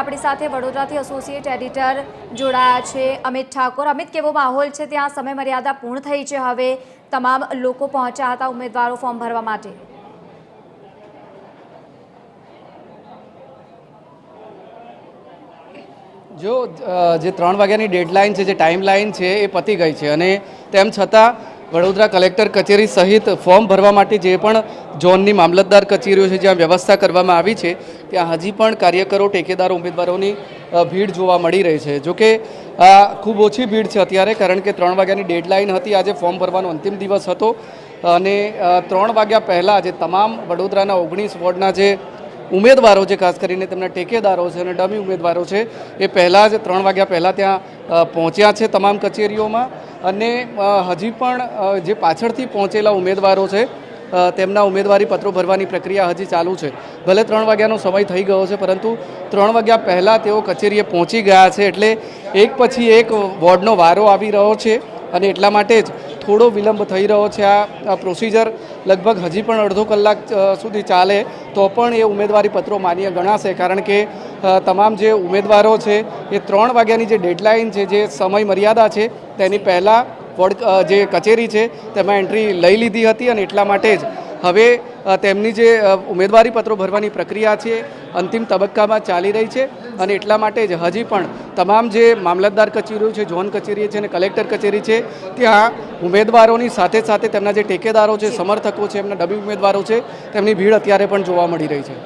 આપણી સાથે વડોદરાથી એસોસિએટ એડિટર જોડાયા છે અમિત ઠાકોર। અમિત, કેવો માહોલ છે ત્યાં? સમય મર્યાદા પૂર્ણ થઈ છે, હવે તમામ લોકો પહોંચ્યા હતા ઉમેદવારો ફોર્મ ભરવા માટે। જો જે 3 વાગ્યાની ડેડલાઇન છે, જે ટાઈમલાઈન છે એ પતી ગઈ છે અને તેમ છતાં વડોદરા કલેક્ટર કચેરી સહિત ફોર્મ ભરવા માટે જે પણ ઝોનની મામલતદાર કચેરીઓ છે જ્યાં વ્યવસ્થા કરવામાં આવી છે ત્યાં હજી પણ કાર્યકરો, ટેકેદારો, ઉમેદવારોની ભીડ જોવા મળી રહી છે। જોકે ખૂબ ઓછી ભીડ છે અત્યારે, કારણ કે 3 વાગ્યાની ડેડલાઇન હતી। આજે ફોર્મ ભરવાનો અંતિમ દિવસ હતો અને 3 વાગ્યા પહેલાં જે તમામ વડોદરાના 19 વોર્ડના જે ઉમેદવારો છે, ખાસ કરીને તેમના ટેકેદારો છે અને ડમી ઉમેદવારો છે, એ પહેલાં જ 3 વાગ્યા પહેલાં ત્યાં પહોંચ્યા છે તમામ કચેરીઓમાં। અને હજી પણ જે પાછળથી પહોંચેલા ઉમેદવારો છે તેમના ઉમેદવારી પત્રો ભરવાની પ્રક્રિયા હજી ચાલુ છે। ભલે 3 વાગ્યાનો સમય થઈ ગયો છે, પરંતુ 3 વાગ્યા પહેલાં તેઓ કચેરીએ પહોંચી ગયા છે, એટલે એક પછી એક વોર્ડનો વારો આવી રહ્યો છે અને એટલા માટે જ થોડો વિલંબ થઈ રહ્યો છે। આ પ્રોસિજર લગભગ હજી પણ અડધો કલાક સુધી ચાલે તો પણ એ ઉમેદવારી પત્રો માન્ય ગણાશે, કારણ કે તમામ જે ઉમેદવારો છે એ 3 વાગ્યાની જે ડેડલાઇન છે, જે સમય મર્યાદા છે તેની પહેલાં વોર્ડ જે કચેરી છે તેમાં એન્ટ્રી લઈ લીધી હતી અને એટલા માટે જ હવે તેમની જે ઉમેદવારી પત્રો ભરવાની પ્રક્રિયા છે અંતિમ તબક્કામાં ચાલી રહી છે અને એટલા માટે જ હજી પણ તમામ જે મામલતદાર કચેરીઓ છે, ઝોન કચેરી છે અને કલેક્ટર કચેરી છે ત્યાં ઉમેદવારોની સાથે સાથે તેમના જે ટેકેદારો છે, સમર્થકો છે, એમના ડમી ઉમેદવારો છે, તેમની ભીડ અત્યારે પણ જોવા મળી રહી છે।